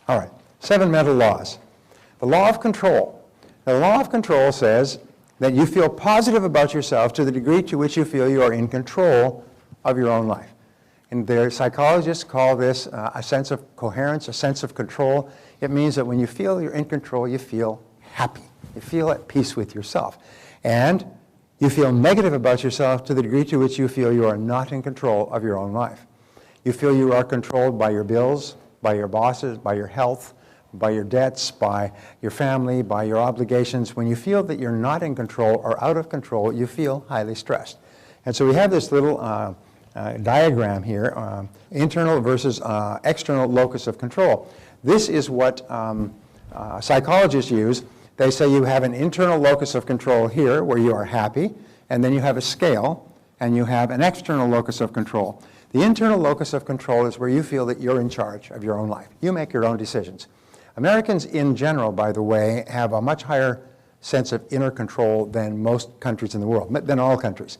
All right, 7 mental laws. The law of control. Now, the law of control says that you feel positive about yourself to the degree to which you feel you are in control of your own life. And their psychologists call this a sense of coherence, a sense of control. It means that when you feel you're in control, you feel happy. You feel at peace with yourself. And you feel negative about yourself to the degree to which you feel you are not in control of your own life. You feel you are controlled by your bills, by your bosses, by your health, by your debts, by your family, by your obligations. When you feel that you're not in control or out of control, you feel highly stressed. And so we have this little diagram here, internal versus external locus of control. This is what psychologists use. They say you have an internal locus of control here where you are happy, and then you have a scale, and you have an external locus of control. The internal locus of control is where you feel that you're in charge of your own life. You make your own decisions. Americans in general, by the way, have a much higher sense of inner control than most countries in the world, than all countries.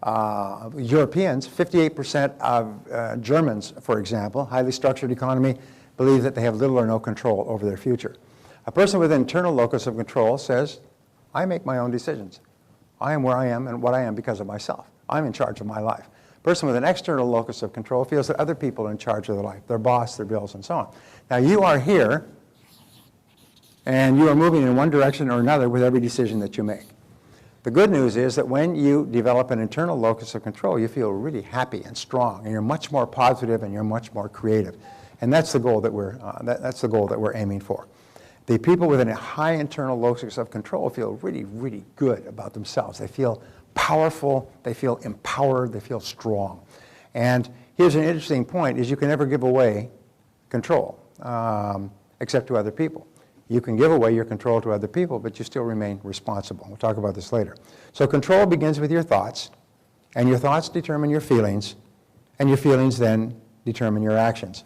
Europeans, 58% of Germans, for example, highly structured economy, believe that they have little or no control over their future. A person with internal locus of control says, I make my own decisions. I am where I am and what I am because of myself. I'm in charge of my life. A person with an external locus of control feels that other people are in charge of their life, their boss, their bills, and so on. Now you are here, and you are moving in one direction or another with every decision that you make. The good news is that when you develop an internal locus of control, you feel really happy and strong, and you're much more positive and you're much more creative. And that's the goal that we're aiming for. The people with a high internal locus of control feel really, really good about themselves. They feel powerful, they feel empowered, they feel strong. And here's an interesting point, is you can never give away control, except to other people. You can give away your control to other people, but you still remain responsible. We'll talk about this later. So control begins with your thoughts, and your thoughts determine your feelings, and your feelings then determine your actions.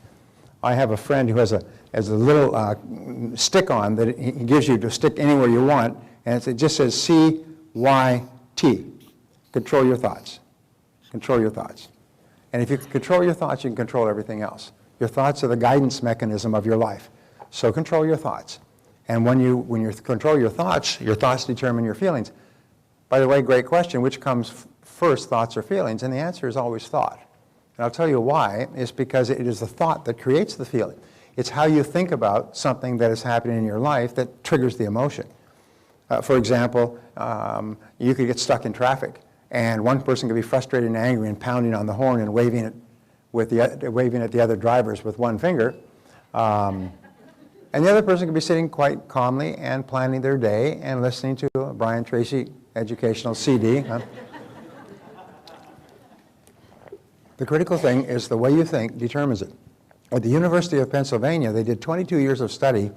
I have a friend who has a little stick-on that he gives you to stick anywhere you want, and it just says C-Y-T. Control your thoughts. Control your thoughts. And if you control your thoughts, you can control everything else. Your thoughts are the guidance mechanism of your life. So control your thoughts. And when you control your thoughts determine your feelings. By the way, great question, which comes first, thoughts or feelings? And the answer is always thought. And I'll tell you why. It's because it is the thought that creates the feeling. It's how you think about something that is happening in your life that triggers the emotion. For example, you could get stuck in traffic, and one person could be frustrated and angry and pounding on the horn and waving at the other drivers with one finger. And the other person could be sitting quite calmly and planning their day and listening to a Brian Tracy educational CD. The critical thing is the way you think determines it. At the University of Pennsylvania, they did 22 years of study,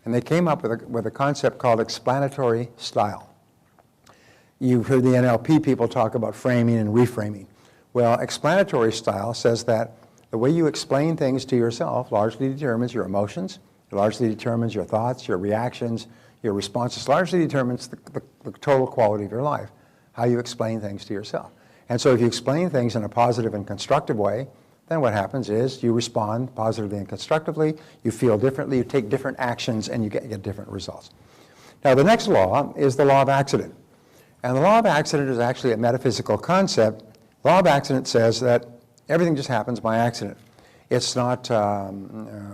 and they came up with a concept called explanatory style. You've heard the NLP people talk about framing and reframing. Well, explanatory style says that the way you explain things to yourself largely determines your emotions, largely determines your thoughts, your reactions, your responses, largely determines the total quality of your life, how you explain things to yourself. And so if you explain things in a positive and constructive way, then what happens is you respond positively and constructively, you feel differently, you take different actions, and you get different results. Now the next law is the law of accident. And the law of accident is actually a metaphysical concept. The law of accident says that everything just happens by accident. It's not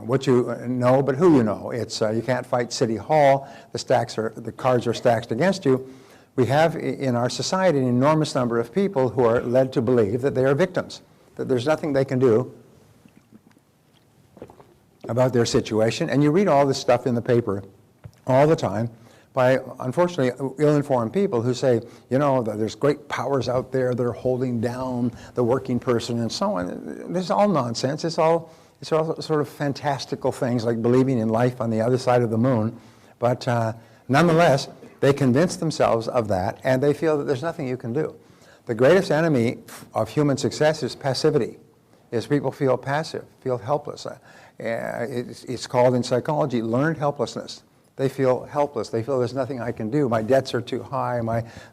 what you know, but who you know. It's you can't fight City Hall. The cards are stacked against you. We have in our society an enormous number of people who are led to believe that they are victims, that there's nothing they can do about their situation. And you read all this stuff in the paper all the time by, unfortunately, ill-informed people who say, you know, there's great powers out there that are holding down the working person and so on. This is all nonsense. It's all sort of fantastical things like believing in life on the other side of the moon. But nonetheless, they convince themselves of that, and they feel that there's nothing you can do. The greatest enemy of human success is passivity, is people feel passive, feel helpless. It's called in psychology learned helplessness. They feel helpless. They feel there's nothing I can do. My debts are too high.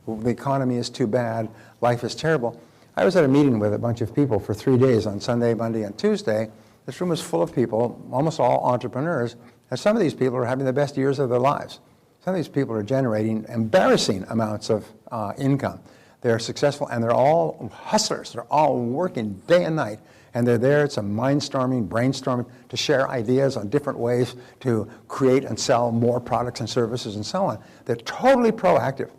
The economy is too bad. Life is terrible. I was at a meeting with a bunch of people for 3 days on Sunday, Monday, and Tuesday. This room is full of people, almost all entrepreneurs, and some of these people are having the best years of their lives. Some of these people are generating embarrassing amounts of income. They're successful, and they're all hustlers. They're all working day and night, and they're there. It's a mind-storming, brainstorming to share ideas on different ways to create and sell more products and services and so on. They're totally proactive,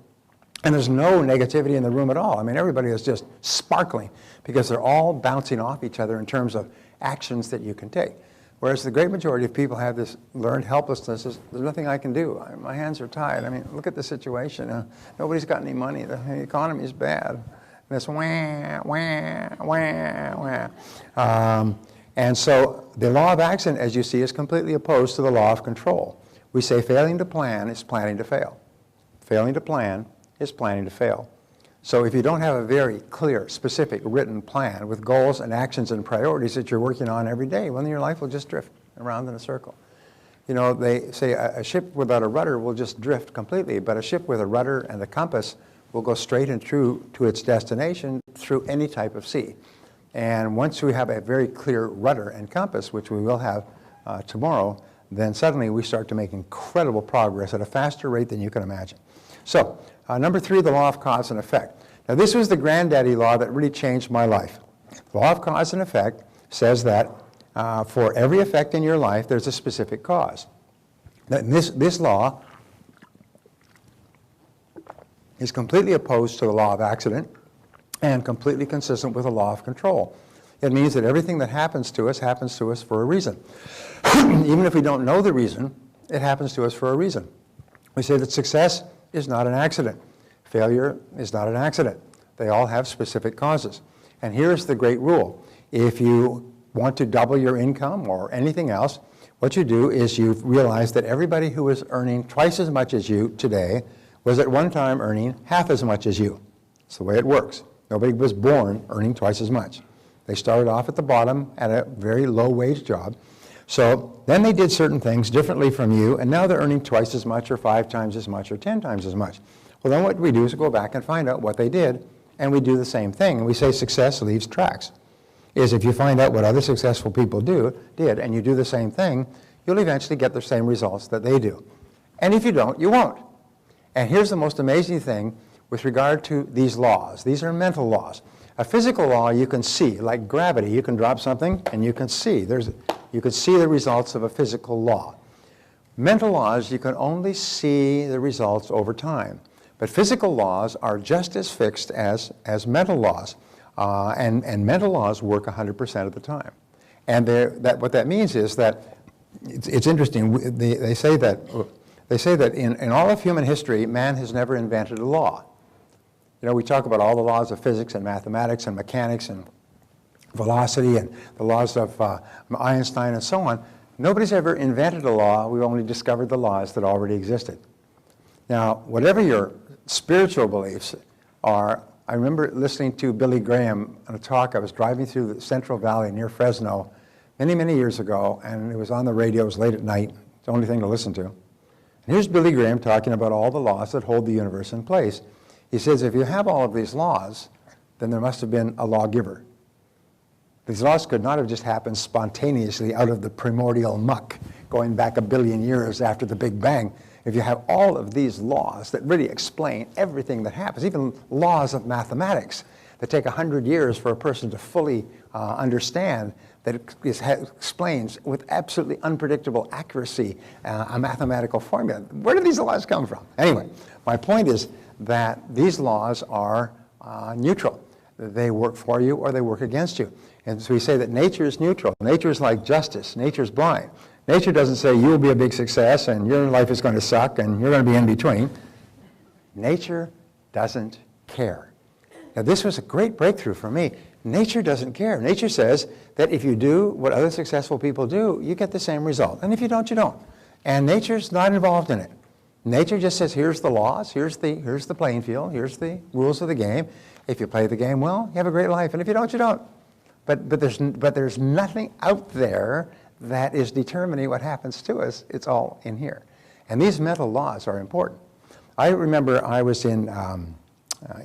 and there's no negativity in the room at all. I mean, everybody is just sparkling because they're all bouncing off each other in terms of actions that you can take. Whereas the great majority of people have this learned helplessness. There's nothing I can do. My hands are tied. I mean, look at the situation. Nobody's got any money. The economy is bad. And this wah, wah, wah, wah. And so the law of accident, as you see, is completely opposed to the law of control. We say failing to plan is planning to fail. Failing to plan is planning to fail. So if you don't have a very clear, specific, written plan with goals and actions and priorities that you're working on every day, well, then your life will just drift around in a circle. You know, they say a ship without a rudder will just drift completely, but a ship with a rudder and a compass will go straight and true to its destination through any type of sea. And once we have a very clear rudder and compass, which we will have tomorrow, then suddenly we start to make incredible progress at a faster rate than you can imagine. So, number 3, the law of cause and effect. Now, this was the granddaddy law that really changed my life. The law of cause and effect says that for every effect in your life, there's a specific cause. This law is completely opposed to the law of accident and completely consistent with the law of control. It means that everything that happens to us for a reason. Even if we don't know the reason, it happens to us for a reason. We say that success is not an accident. Failure is not an accident. They all have specific causes. And here's the great rule. If you want to double your income or anything else, what you do is you realize that everybody who is earning twice as much as you today was at one time earning half as much as you. It's the way it works. Nobody was born earning twice as much. They started off at the bottom at a very low wage job. So then they did certain things differently from you, and now they're earning twice as much or 5 times as much or 10 times as much. Well, then what we do is go back and find out what they did, and we do the same thing. And we say success leaves tracks. Is if you find out what other successful people did, and you do the same thing, you'll eventually get the same results that they do. And if you don't, you won't. And here's the most amazing thing with regard to these laws. These are mental laws. A physical law you can see, like gravity. You can drop something and you can see. You can see the results of a physical law. Mental laws, you can only see the results over time. But physical laws are just as fixed as mental laws. And mental laws work 100% of the time. And what that means is that, it's interesting, they say that in all of human history, man has never invented a law. You know, we talk about all the laws of physics and mathematics and mechanics and velocity and the laws of Einstein and so on. Nobody's ever invented a law. We've only discovered the laws that already existed. Now, whatever your spiritual beliefs are, I remember listening to Billy Graham on a talk. I was driving through the Central Valley near Fresno many, many years ago, and it was on the radio. It was late at night. It's the only thing to listen to. And here's Billy Graham talking about all the laws that hold the universe in place. He says, if you have all of these laws, then there must have been a lawgiver. These laws could not have just happened spontaneously out of the primordial muck going back a billion years after the Big Bang. If you have all of these laws that really explain everything that happens, even laws of mathematics that take 100 years for a person to fully understand, that explains with absolutely unpredictable accuracy a mathematical formula. Where do these laws come from? Anyway, my point is that these laws are neutral. They work for you or they work against you. And so we say that nature is neutral. Nature is like justice. Nature is blind. Nature doesn't say you'll be a big success and your life is going to suck and you're going to be in between. Nature doesn't care. Now, this was a great breakthrough for me. Nature doesn't care. Nature says that if you do what other successful people do, you get the same result. And if you don't, you don't. And nature's not involved in it. Nature just says, here's the laws, here's the playing field, here's the rules of the game. If you play the game well, you have a great life. And if you don't, you don't. But there's nothing out there that is determining what happens to us. It's all in here. And these mental laws are important. I remember I was in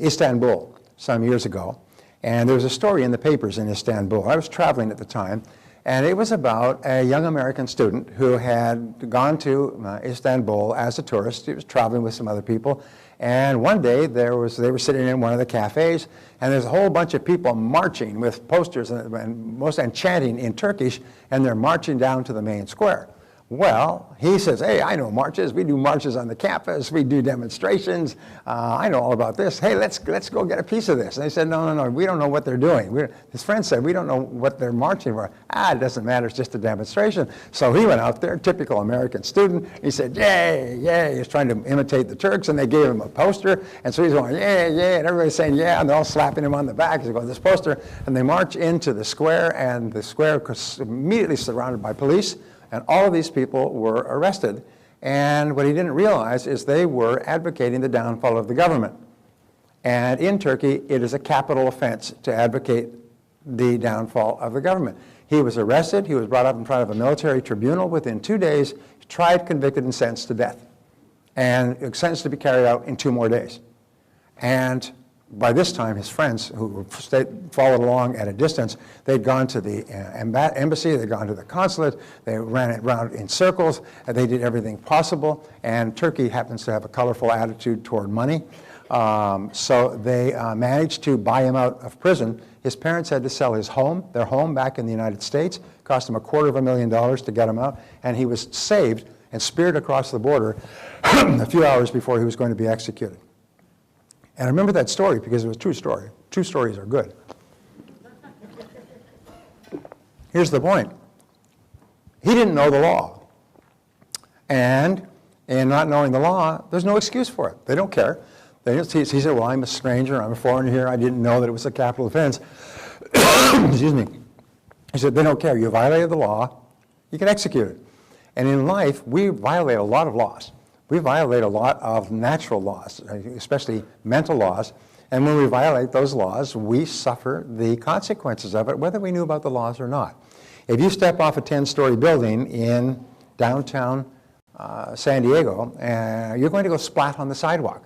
Istanbul some years ago, and there was a story in the papers in Istanbul. I was traveling at the time, And it was about a young American student who had gone to Istanbul as a tourist. He was traveling with some other people. And one day they were sitting in one of the cafes, and there's a whole bunch of people marching with posters and chanting in Turkish, and they're marching down to the main square. Well, he says, hey, I know marches. We do marches on the campus. We do demonstrations. I know all about this. Hey, let's go get a piece of this. And they said, no, we don't know what they're doing. His friend said, we don't know what they're marching for. It doesn't matter. It's just a demonstration. So he went out there, typical American student. He said, yay, yay. He's trying to imitate the Turks, and they gave him a poster. And so he's going, yeah, yeah, and everybody's saying, yeah, and they're all slapping him on the back. He's going, this poster. And they march into the square, and the square was immediately surrounded by police. And all of these people were arrested. And what he didn't realize is they were advocating the downfall of the government. And in Turkey, it is a capital offense to advocate the downfall of the government. He was arrested. He was brought up in front of a military tribunal within 2 days, tried, convicted, and sentenced to death. And sentenced to be carried out in 2 more days. And by this time, his friends, who followed along at a distance, they'd gone to the embassy, they'd gone to the consulate, they ran it around in circles, and they did everything possible. And Turkey happens to have a colorful attitude toward money. So they managed to buy him out of prison. His parents had to sell their home back in the United States. Cost him $250,000 to get him out. And he was saved and speared across the border a few hours before he was going to be executed. And I remember that story because it was a true story. True stories are good. Here's the point. He didn't know the law. And in not knowing the law, there's no excuse for it. They don't care. He said, well, I'm a stranger, I'm a foreigner here, I didn't know that it was a capital offense. Excuse me. He said, they don't care. You violated the law, you can execute it. And in life, we violate a lot of laws. We violate a lot of natural laws, especially mental laws. And when we violate those laws, we suffer the consequences of it, whether we knew about the laws or not. If you step off a 10-story building in downtown San Diego, you're going to go splat on the sidewalk.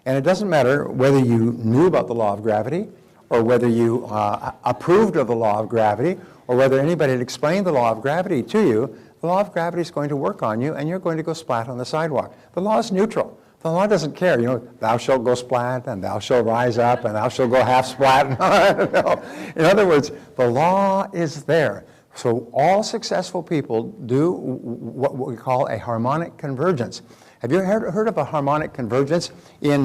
And it doesn't matter whether you knew about the law of gravity, or whether you approved of the law of gravity, or whether anybody had explained the law of gravity to you. The law of gravity is going to work on you, and you're going to go splat on the sidewalk. The law is neutral. The law doesn't care. You know, thou shalt go splat, and thou shalt rise up, and thou shalt go half splat. No. In other words, the law is there. So all successful people do what we call a harmonic convergence. Have you heard of a harmonic convergence? They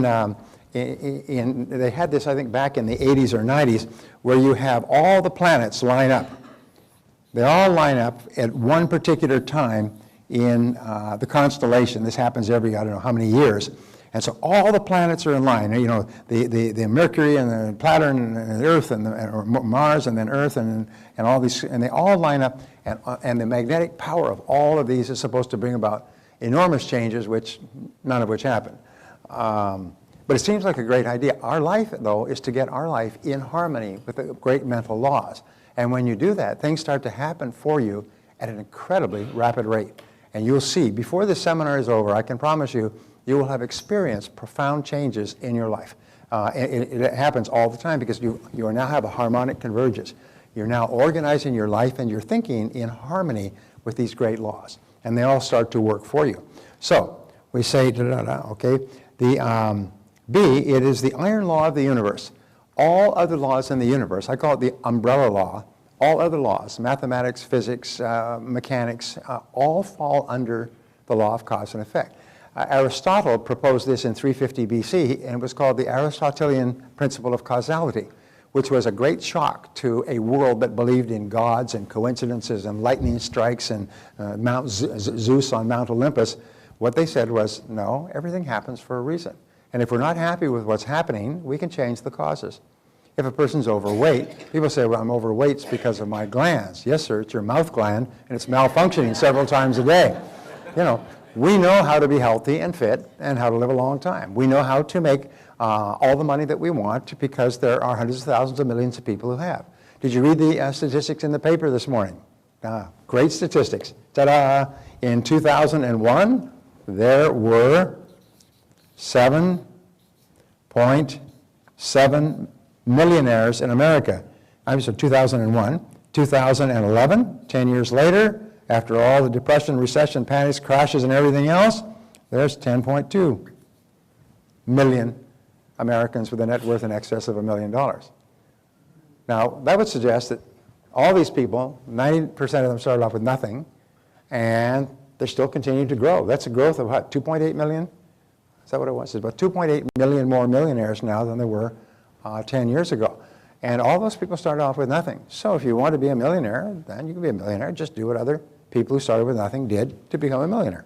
had this, I think, back in the 80s or 90s, where you have all the planets line up. They all line up at one particular time in the constellation. This happens every, I don't know how many years. And so all the planets are in line. You know, the Mercury and the Saturn and the Earth and or Mars and then Earth and all these, and they all line up. And the magnetic power of all of these is supposed to bring about enormous changes, none of which happen. But it seems like a great idea. Our life, though, is to get our life in harmony with the great mental laws. And when you do that, things start to happen for you at an incredibly rapid rate. And you'll see, before this seminar is over, I can promise you, you will have experienced profound changes in your life. It happens all the time because you now have a harmonic convergence. You're now organizing your life and your thinking in harmony with these great laws. And they all start to work for you. So we say, okay, the B, it is the iron law of the universe. All other laws in the universe, I call it the umbrella law, all other laws, mathematics, physics, mechanics, all fall under the law of cause and effect. Aristotle proposed this in 350 BC, and it was called the Aristotelian principle of causality, which was a great shock to a world that believed in gods and coincidences and lightning strikes and Mount Zeus on Mount Olympus. What they said was, no, everything happens for a reason. And if we're not happy with what's happening, we can change the causes. If a person's overweight, people say, well, I'm overweight it's because of my glands. Yes, sir, it's your mouth gland, and it's malfunctioning several times a day. You know, we know how to be healthy and fit and how to live a long time. We know how to make all the money that we want because there are hundreds of thousands of millions of people who have. Did you read the statistics in the paper this morning? Great statistics. Ta-da! In 2001, there were 7.7 millionaires in America. I'm sorry, 2001. 2011, 10 years later, after all the depression, recession, panics, crashes, and everything else, there's 10.2 million Americans with a net worth in excess of $1 million. Now, that would suggest that all these people, 90% of them started off with nothing, and they're still continuing to grow. That's a growth of what, 2.8 million? Is that what it was? It's about 2.8 million more millionaires now than there were 10 years ago. And all those people started off with nothing. So if you want to be a millionaire, then you can be a millionaire. Just do what other people who started with nothing did to become a millionaire.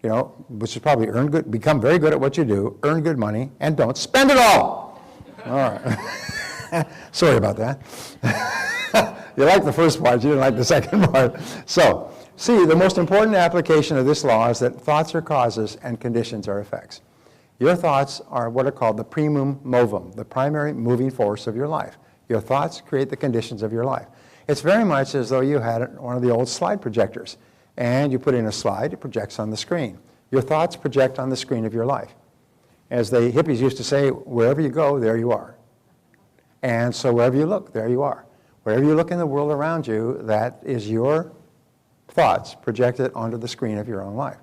You know, which is probably become very good at what you do, earn good money, and don't spend it all. All right. Sorry about that. You liked the first part, you didn't like the second part. So, see, the most important application of this law is that thoughts are causes and conditions are effects. Your thoughts are what are called the primum movum, the primary moving force of your life. Your thoughts create the conditions of your life. It's very much as though you had one of the old slide projectors, and you put in a slide, it projects on the screen. Your thoughts project on the screen of your life. As the hippies used to say, wherever you go, there you are. And so wherever you look, there you are. Wherever you look in the world around you, that is your thoughts projected onto the screen of your own life.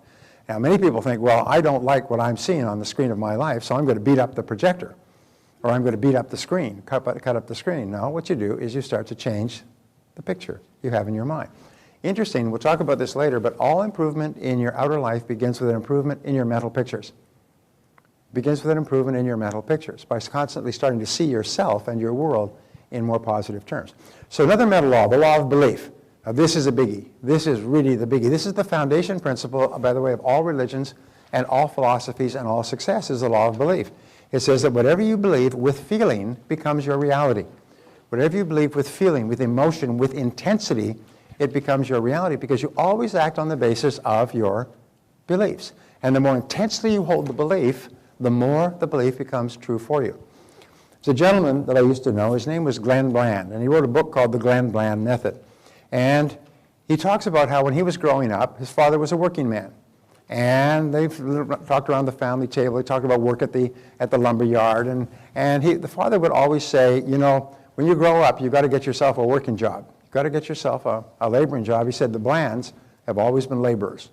Now, many people think, well, I don't like what I'm seeing on the screen of my life, so I'm going to beat up the projector, or I'm going to beat up the screen, cut up the screen. No, what you do is you start to change the picture you have in your mind. Interesting, we'll talk about this later, but all improvement in your outer life begins with an improvement in your mental pictures. Begins with an improvement in your mental pictures by constantly starting to see yourself and your world in more positive terms. So another mental law, the law of belief. Now this is a biggie. This is really the biggie. This is the foundation principle, by the way, of all religions and all philosophies and all success is the law of belief. It says that whatever you believe with feeling becomes your reality. Whatever you believe with feeling, with emotion, with intensity, it becomes your reality because you always act on the basis of your beliefs. And the more intensely you hold the belief, the more the belief becomes true for you. There's a gentleman that I used to know, his name was Glenn Bland, and he wrote a book called The Glenn Bland Method. And he talks about how when he was growing up, his father was a working man. And they talked around the family table, they talked about work at the lumber yard, and the father would always say, you know, when you grow up, you've got to get yourself a working job. You've got to get yourself a laboring job. He said the Blands have always been laborers.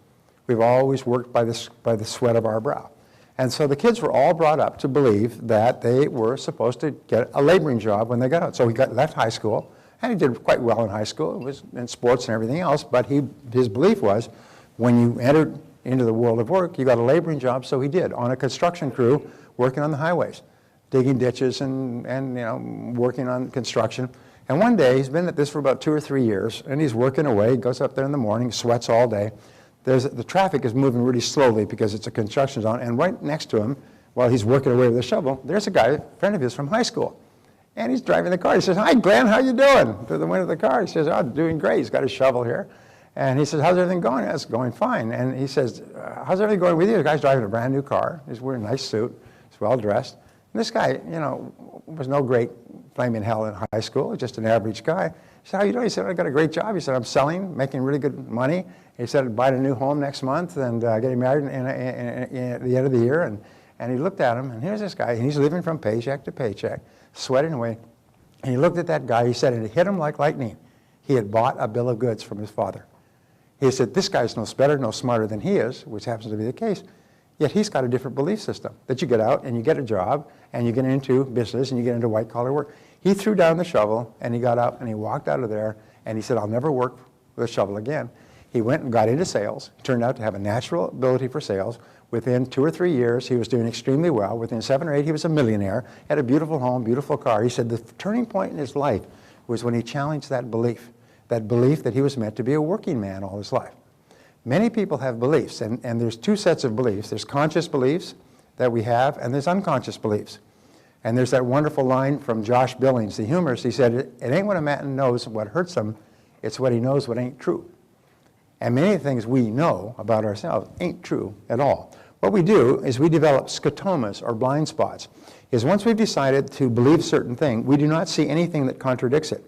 We've always worked by the sweat of our brow. And so the kids were all brought up to believe that they were supposed to get a laboring job when they got out. So he left high school, and he did quite well in high school. It was in sports and everything else, but his belief was when you entered into the world of work, you got a laboring job, so he did, on a construction crew working on the highways, digging ditches and you know, working on construction. And one day, he's been at this for about 2 or 3 years, and he's working away, goes up there in the morning, sweats all day. The traffic is moving really slowly because it's a construction zone, and right next to him, while he's working away with a shovel, there's a guy, a friend of his from high school. And he's driving the car. He says, "Hi, Glenn, how you doing?" To the window of the car. He says, "Oh, doing great." He's got his shovel here. And he says, "How's everything going?" "It's going fine." And he says, "How's everything going with you?" The guy's driving a brand new car. He's wearing a nice suit. He's well dressed. And this guy, you know, was no great flaming hell in high school, just an average guy. He said, "How you doing?" He said, "I got a great job." He said, "I'm selling, making really good money." He said, "I'm buying a new home next month and getting married at the end of the year." And he looked at him, and here's this guy, and he's living from paycheck to paycheck, sweating away. And he looked at that guy, he said, and it hit him like lightning. He had bought a bill of goods from his father. He said, this guy's no better, no smarter than he is, which happens to be the case, yet he's got a different belief system, that you get out and you get a job, and you get into business, and you get into white-collar work. He threw down the shovel, and he got up, and he walked out of there, and he said, I'll never work with a shovel again. He went and got into sales. He turned out to have a natural ability for sales. Within 2 or 3 years, he was doing extremely well. Within 7 or 8, he was a millionaire, had a beautiful home, beautiful car. He said the turning point in his life was when he challenged that belief that he was meant to be a working man all his life. Many people have beliefs, and there's 2 sets of beliefs. There's conscious beliefs that we have, and there's unconscious beliefs. And there's that wonderful line from Josh Billings, the humorist. He said, it ain't what a man knows what hurts him, it's what he knows what ain't true. And many things we know about ourselves ain't true at all. What we do is we develop scotomas, or blind spots. Is once we've decided to believe a certain thing, we do not see anything that contradicts it.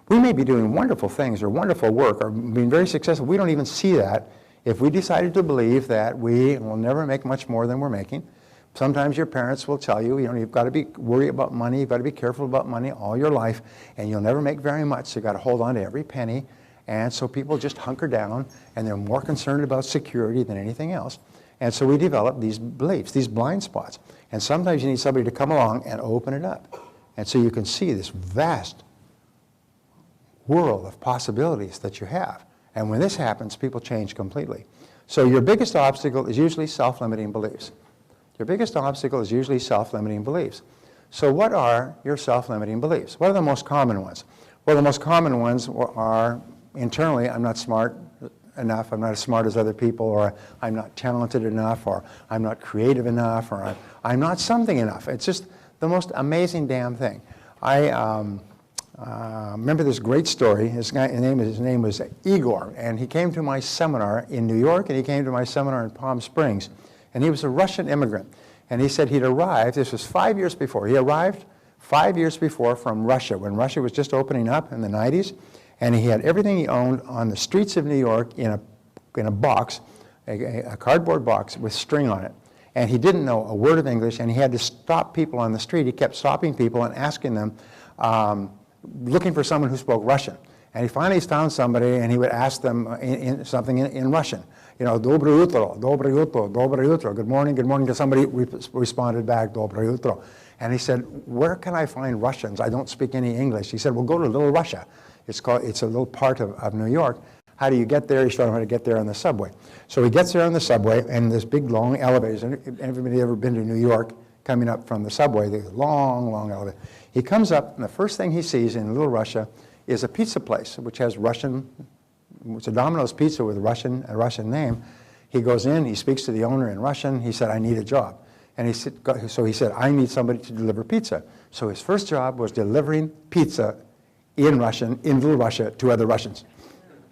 We may be doing wonderful things or wonderful work or being very successful. We don't even see that if we decided to believe that we will never make much more than we're making. Sometimes your parents will tell you, you've got to worry about money, you've got to be careful about money all your life, and you'll never make very much, so you've got to hold on to every penny. And so people just hunker down, and they're more concerned about security than anything else. And so we develop these beliefs, these blind spots. And sometimes you need somebody to come along and open it up. And so you can see this vast world of possibilities that you have. And when this happens, people change completely. So your biggest obstacle is usually self-limiting beliefs. Your biggest obstacle is usually self-limiting beliefs. So what are your self-limiting beliefs? What are the most common ones? Well, the most common ones are internally, I'm not smart enough, I'm not as smart as other people, or I'm not talented enough, or I'm not creative enough, or I'm not something enough. It's just the most amazing damn thing. I remember this great story. His name was Igor, and he came to my seminar in New York, and he came to my seminar in Palm Springs. And he was a Russian immigrant. And he said he'd arrived, this was 5 years before, he arrived 5 years before from Russia, when Russia was just opening up in the 90s. And he had everything he owned on the streets of New York in a box, a cardboard box with string on it. And he didn't know a word of English, and he had to stop people on the street. He kept stopping people and asking them, looking for someone who spoke Russian. And he finally found somebody, and he would ask them something in Russian. Доброе утро, доброе утро, доброе утro. Good morning, because somebody responded back, доброе утро. And he said, where can I find Russians? I don't speak any English. He said, well, go to Little Russia. It's a little part of New York. How do you get there? He showed him how to get there on the subway. So he gets there on the subway, and there's big, long elevators. Everybody ever been to New York coming up from the subway? There's long, long elevator. He comes up, and the first thing he sees in Little Russia is a pizza place, which has it's a Domino's pizza with a Russian name. He goes in, he speaks to the owner in Russian. He said, I need a job. And so he said, I need somebody to deliver pizza. So his first job was delivering pizza in Russian, in Little Russia, to other Russians.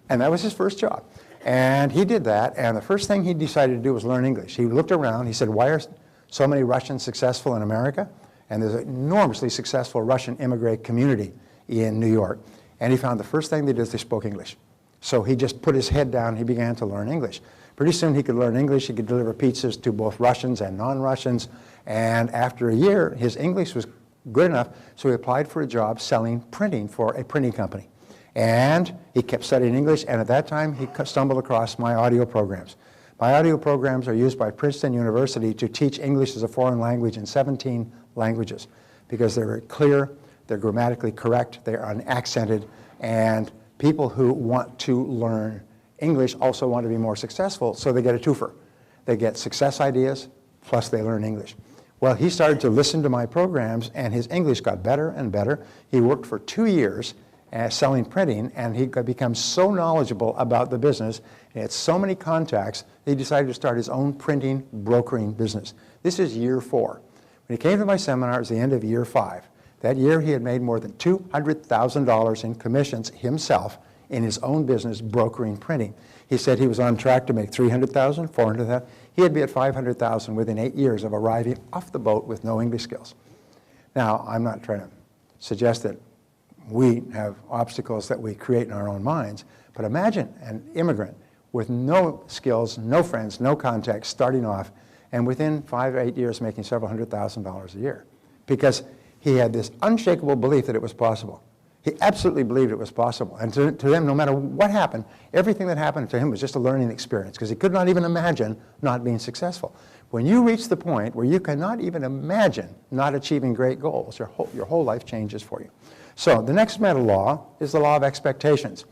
And that was his first job. And he did that, and the first thing he decided to do was learn English. He looked around, he said, why are so many Russians successful in America? And there's an enormously successful Russian immigrant community in New York. And he found the first thing they did is they spoke English. So he just put his head down, he began to learn English. Pretty soon he could learn English, he could deliver pizzas to both Russians and non-Russians, and after a year, his English was good enough, so he applied for a job selling printing for a printing company. And he kept studying English, and at that time he stumbled across my audio programs. My audio programs are used by Princeton University to teach English as a foreign language in 17 languages, because they're very clear, they're grammatically correct, they're unaccented, and people who want to learn English also want to be more successful, so they get a twofer. They get success ideas, plus they learn English. Well, he started to listen to my programs, and his English got better and better. He worked for 2 years selling printing, and he could become so knowledgeable about the business, and had so many contacts, that he decided to start his own printing, brokering business. This is year 4. When he came to my seminar, it was the end of year 5. That year, he had made more than $200,000 in commissions himself in his own business, brokering printing. He said he was on track to make $300,000, $400,000. He'd be at $500,000 within 8 years of arriving off the boat with no English skills. Now, I'm not trying to suggest that we have obstacles that we create in our own minds, but imagine an immigrant with no skills, no friends, no contacts, starting off, and within 5 or 8 years making several $100,000 a year, because he had this unshakable belief that it was possible. He absolutely believed it was possible. And to him, no matter what happened, everything that happened to him was just a learning experience, because he could not even imagine not being successful. When you reach the point where you cannot even imagine not achieving great goals, your whole life changes for you. So the next meta law is the law of expectations.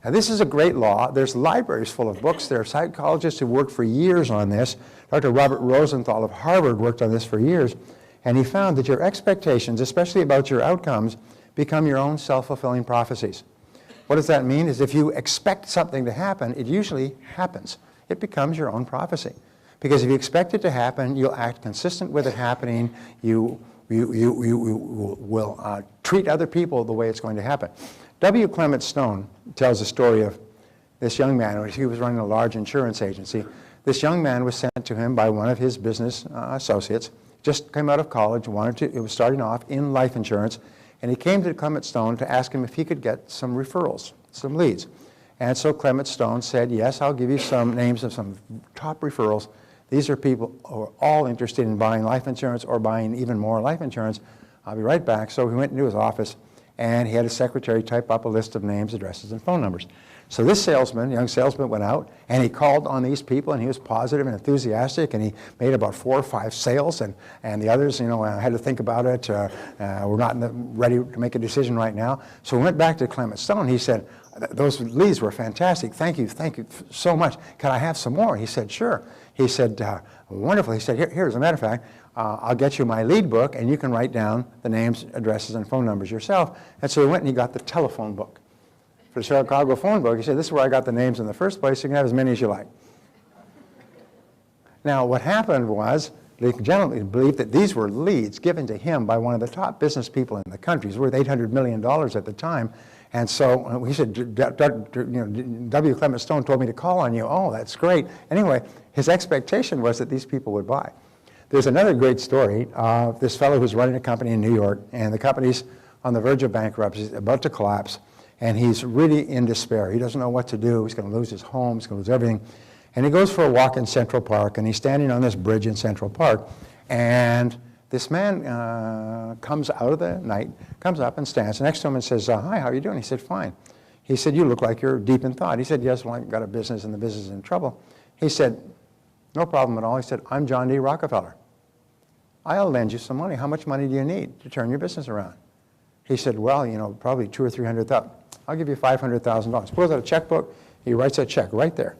Now, this is a great law. There's libraries full of books. There are psychologists who worked for years on this. Dr. Robert Rosenthal of Harvard worked on this for years. And he found that your expectations, especially about your outcomes, become your own self-fulfilling prophecies. What does that mean? Is if you expect something to happen, it usually happens. It becomes your own prophecy. Because if you expect it to happen, you'll act consistent with it happening. You will treat other people the way it's going to happen. W. Clement Stone tells the story of this young man. He was running a large insurance agency. This young man was sent to him by one of his business associates. Just came out of college, it was starting off in life insurance, and he came to Clement Stone to ask him if he could get some referrals, some leads. And so Clement Stone said, yes, I'll give you some names of some top referrals. These are people who are all interested in buying life insurance or buying even more life insurance. I'll be right back. So he went into his office, and he had his secretary type up a list of names, addresses, and phone numbers. So this salesman, young salesman, went out, and he called on these people, and he was positive and enthusiastic, and he made about 4 or 5 sales, and the others, had to think about it. We're not ready to make a decision right now. So we went back to Clement Stone. He said, those leads were fantastic. Thank you so much. Can I have some more? He said, sure. He said, wonderful. He said, here, as a matter of fact, I'll get you my lead book, and you can write down the names, addresses, and phone numbers yourself. And so he went and he got the telephone book. For the Chicago phone book, he said, this is where I got the names in the first place. You can have as many as you like. Now, what happened was, the gentleman believed that these were leads given to him by one of the top business people in the country. He was worth $800 million at the time. And so he said, W. Clement Stone told me to call on you. Oh, that's great. Anyway, his expectation was that these people would buy. There's another great story of this fellow who's running a company in New York, and the company's on the verge of bankruptcy, about to collapse, and he's really in despair. He doesn't know what to do. He's going to lose his home. He's going to lose everything. And he goes for a walk in Central Park, and he's standing on this bridge in Central Park, and this man comes out of the night, comes up and stands next to him and says, hi, how are you doing? He said, fine. He said, you look like you're deep in thought. He said, yes, well, I've got a business, and the business is in trouble. He said, no problem at all. He said, I'm John D. Rockefeller. I'll lend you some money. How much money do you need to turn your business around? He said, well, probably $200,000 or $300,000. I'll give you $500,000. Pulls out a checkbook. He writes that check right there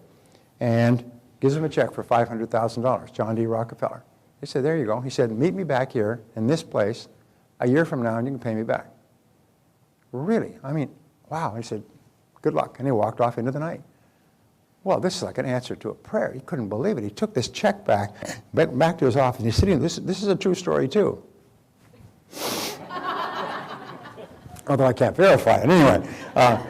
and gives him a check for $500,000, John D. Rockefeller. He said, there you go. He said, meet me back here in this place a year from now, and you can pay me back. Really? I mean, wow. He said, good luck. And he walked off into the night. Well, this is like an answer to a prayer. He couldn't believe it. He took this check back to his office. He's sitting, this is a true story, too. Although I can't verify it. Anyway,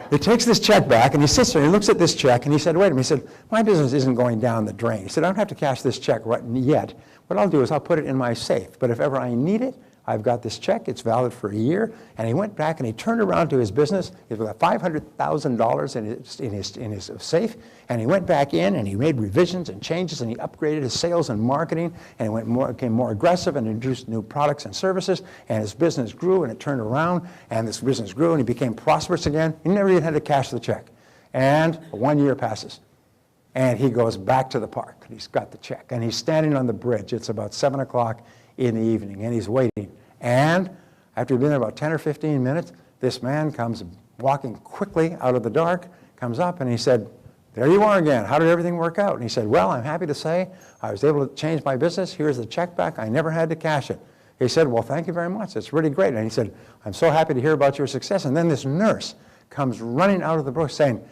he takes this check back, and he sits there, and he looks at this check, and he said, wait a minute. He said, my business isn't going down the drain. He said, I don't have to cash this check right yet. What I'll do is I'll put it in my safe. But if ever I need it, I've got this check. It's valid for a year. And he went back, and he turned around to his business. He got $500,000 in his safe. And he went back in, and he made revisions and changes, and he upgraded his sales and marketing, and he became more aggressive and introduced new products and services. And his business grew, and it turned around. And this business grew, and he became prosperous again. He never even had to cash the check. And 1 year passes. And he goes back to the park. He's got the check. And he's standing on the bridge. It's about 7 o'clock in the evening, and he's waiting. And after he'd been there about 10 or 15 minutes, this man comes walking quickly out of the dark, comes up, and he said, there you are again. How did everything work out? And he said, well, I'm happy to say I was able to change my business. Here's the check back. I never had to cash it. He said, well, thank you very much. It's really great. And he said, I'm so happy to hear about your success. And then this nurse comes running out of the bush saying,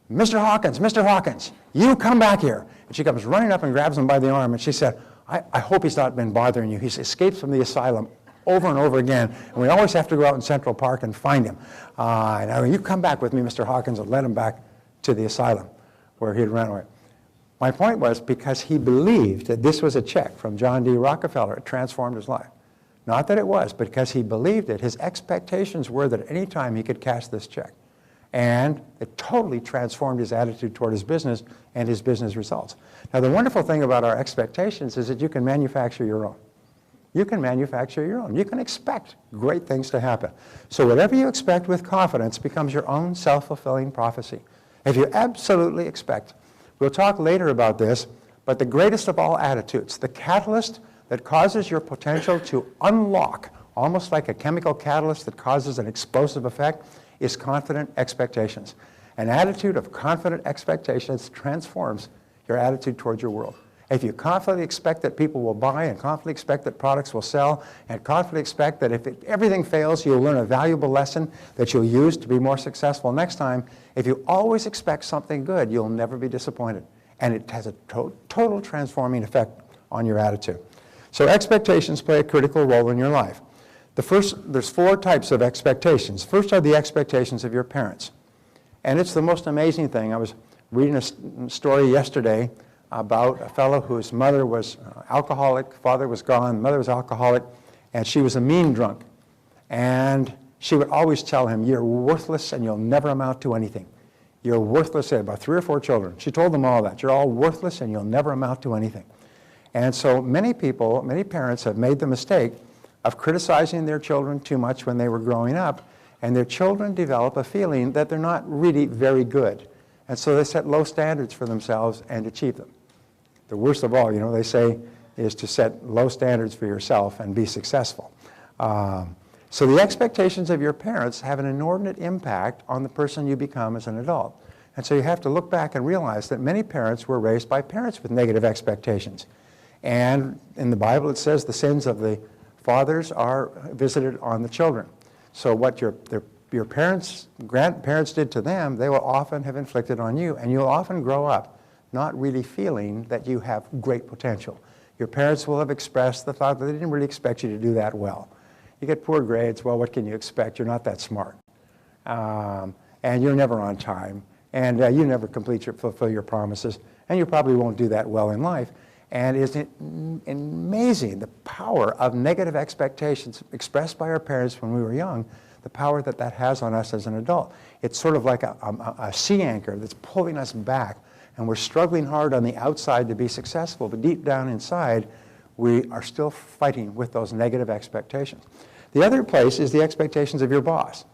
Mr. Hawkins, you come back here. And she comes running up and grabs him by the arm, and she said, I hope he's not been bothering you. He's escaped from the asylum over and over again, and we always have to go out in Central Park and find him. And you come back with me, Mr. Hawkins, and let him back to the asylum where he had run away. My point was, because he believed that this was a check from John D. Rockefeller, it transformed his life. Not that it was, but because he believed it, his expectations were that at any time he could cash this check. And it totally transformed his attitude toward his business and his business results. Now, the wonderful thing about our expectations is that you can manufacture your own. You can manufacture your own. You can expect great things to happen. So whatever you expect with confidence becomes your own self-fulfilling prophecy. If you absolutely expect, we'll talk later about this, but the greatest of all attitudes, the catalyst that causes your potential to unlock, almost like a chemical catalyst that causes an explosive effect, is confident expectations. An attitude of confident expectations transforms your attitude towards your world. If you confidently expect that people will buy, and confidently expect that products will sell, and confidently expect that if everything fails, you'll learn a valuable lesson that you'll use to be more successful next time, if you always expect something good, you'll never be disappointed. And it has a total transforming effect on your attitude. So expectations play a critical role in your life. There's 4 types of expectations. First are the expectations of your parents. And it's the most amazing thing. I was reading a story yesterday about a fellow whose mother was alcoholic, father was gone, mother was alcoholic, and she was a mean drunk. And she would always tell him, you're worthless and you'll never amount to anything. You're worthless. About 3 or 4 children. She told them all that. You're all worthless and you'll never amount to anything. And so many people, many parents have made the mistake of criticizing their children too much when they were growing up, and their children develop a feeling that they're not really very good. And so they set low standards for themselves and achieve them. The worst of all, they say, is to set low standards for yourself and be successful. So the expectations of your parents have an inordinate impact on the person you become as an adult. And so you have to look back and realize that many parents were raised by parents with negative expectations. And in the Bible it says the sins of the fathers are visited on the children. So what your parents, grandparents did to them, they will often have inflicted on you, and you'll often grow up not really feeling that you have great potential. Your parents will have expressed the thought that they didn't really expect you to do that well. You get poor grades, well, what can you expect? You're not that smart. And you're never on time, and you never fulfill your promises, and you probably won't do that well in life. And isn't it amazing the power of negative expectations expressed by our parents when we were young, the power that that has on us as an adult. It's sort of like a sea anchor that's pulling us back, and we're struggling hard on the outside to be successful, but deep down inside, we are still fighting with those negative expectations. The other place is the expectations of your boss.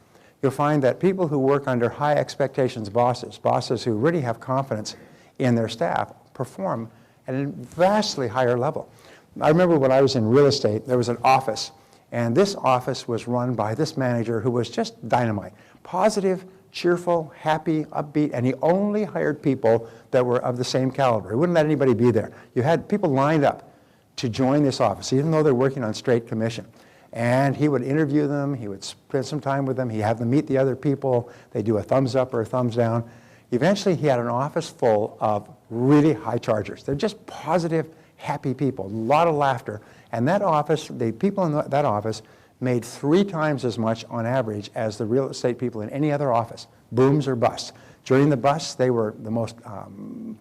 You'll find that people who work under high expectations bosses who really have confidence in their staff, perform at a vastly higher level. I remember when I was in real estate, there was an office, and this office was run by this manager who was just dynamite. Positive, cheerful, happy, upbeat, and he only hired people that were of the same caliber. He wouldn't let anybody be there. You had people lined up to join this office, even though they're working on straight commission. And he would interview them, he would spend some time with them, he'd have them meet the other people, they'd do a thumbs up or a thumbs down. Eventually he had an office full of really high chargers. They're just positive, happy people, a lot of laughter. And that office, the people in that office made 3 times as much on average as the real estate people in any other office, booms or busts. During the busts, they were the most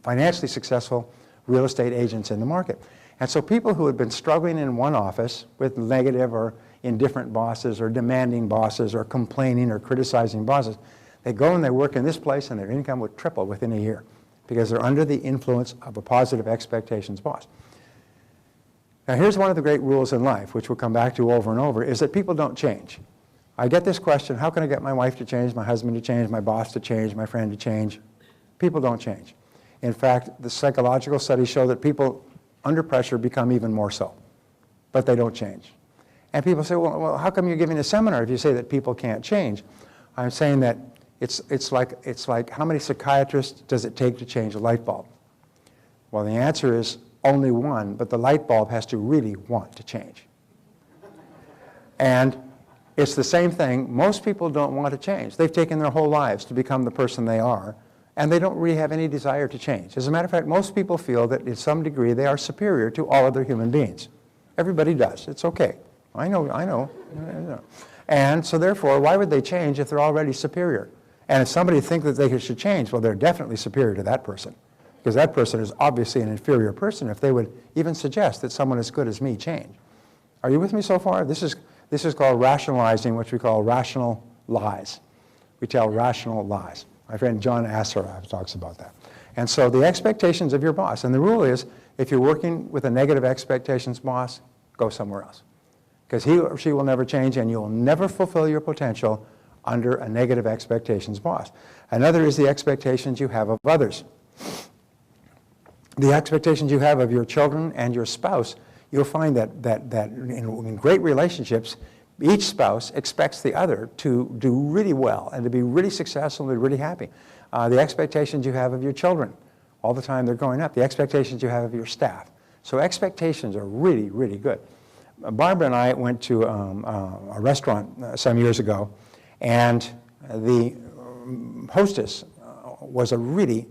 financially successful real estate agents in the market. And so people who had been struggling in one office with negative or indifferent bosses or demanding bosses or complaining or criticizing bosses, they go and they work in this place and their income would triple within a year because they're under the influence of a positive expectations boss. Now here's one of the great rules in life, which we'll come back to over and over, is that people don't change. I get this question, how can I get my wife to change, my husband to change, my boss to change, my friend to change? People don't change. In fact, the psychological studies show that people under pressure become even more so, but they don't change. And people say, well, how come you're giving a seminar if you say that people can't change? I'm saying that it's like how many psychiatrists does it take to change a light bulb? Well, the answer is only one, but the light bulb has to really want to change. And it's the same thing. Most people don't want to change. They've taken their whole lives to become the person they are, and they don't really have any desire to change. As a matter of fact, most people feel that in some degree they are superior to all other human beings. Everybody does. It's okay. I know. And so therefore, why would they change if they're already superior? And if somebody thinks that they should change, well, they're definitely superior to that person, because that person is obviously an inferior person if they would even suggest that someone as good as me change. Are you with me so far? This is called rationalizing, which we call rational lies. We tell rational lies. My friend John Assaraf talks about that. And so the expectations of your boss, and the rule is, if you're working with a negative expectations boss, go somewhere else. Because he or she will never change, and you'll never fulfill your potential under a negative expectations boss. Another is the expectations you have of others. The expectations you have of your children and your spouse, you'll find that in great relationships, each spouse expects the other to do really well and to be really successful and be really happy. The expectations you have of your children, all the time they're growing up, the expectations you have of your staff. So expectations are really, really good. Barbara and I went to a restaurant some years ago, and the hostess was a really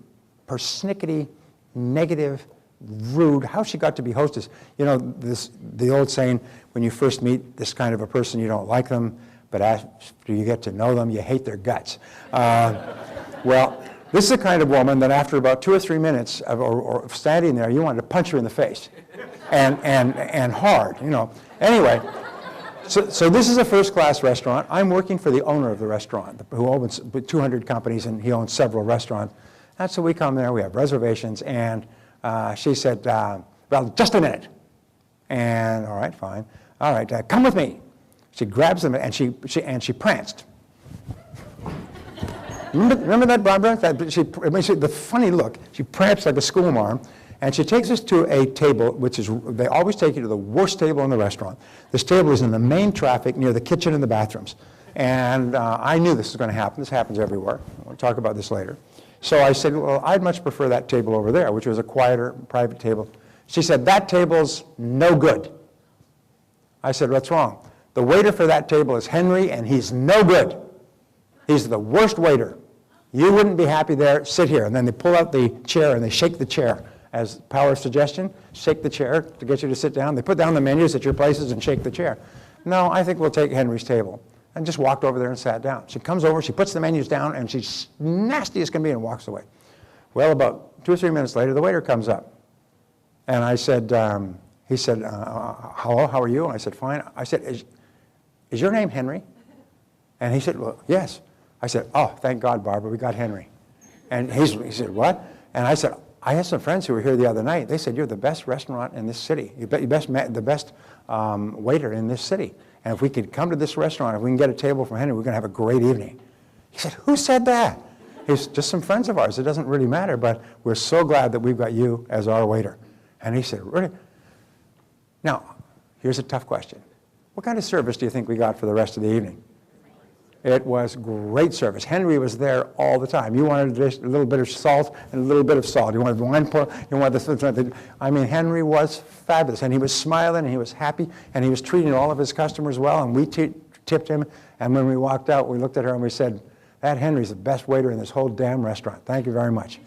persnickety, negative, rude. How she got to be hostess? You know, the old saying, when you first meet this kind of a person, you don't like them, but after you get to know them, you hate their guts. Well, this is the kind of woman that after about 2 or 3 minutes of standing there, you wanted to punch her in the face, and hard, you know. Anyway, So this is a first-class restaurant. I'm working for the owner of the restaurant, who owns 200 companies, and he owns several restaurants. And so we come there, we have reservations, and she said, well, just a minute. And all right, fine. All right, come with me. She grabs them, and she pranced. Remember that, Barbara? The funny look. She pranced like a schoolmarm, and she takes us to a table, they always take you to the worst table in the restaurant. This table is in the main traffic near the kitchen and the bathrooms. And I knew this was going to happen. This happens everywhere. We'll talk about this later. So I said, well, I'd much prefer that table over there, which was a quieter, private table. She said, that table's no good. I said, what's wrong? The waiter for that table is Henry, and he's no good. He's the worst waiter. You wouldn't be happy there. Sit here. And then they pull out the chair, and they shake the chair. As power of suggestion, shake the chair to get you to sit down. They put down the menus at your places and shake the chair. No, I think we'll take Henry's table. And just walked over there and sat down. She comes over, she puts the menus down, and she's nasty as can be and walks away. Well, about 2 or 3 minutes later, the waiter comes up. And I said, he said, hello, how are you? And I said, fine. I said, is your name Henry? And he said, well, yes. I said, oh, thank God, Barbara, we got Henry. And he said, what? And I said, I had some friends who were here the other night. They said, you're the best restaurant in this city. You're the best waiter in this city. And if we could come to this restaurant, if we can get a table from Henry, we're going to have a great evening. He said, who said that? He's just some friends of ours. It doesn't really matter, but we're so glad that we've got you as our waiter. And he said, really? Now, here's a tough question. What kind of service do you think we got for the rest of the evening? It was great service. Henry was there all the time. You wanted a little bit of salt and a little bit of salt. You wanted wine pour, you wanted this. I mean, Henry was fabulous, and he was smiling, and he was happy, and he was treating all of his customers well, and we tipped him. And when we walked out, we looked at her and we said, that Henry's the best waiter in this whole damn restaurant. Thank you very much.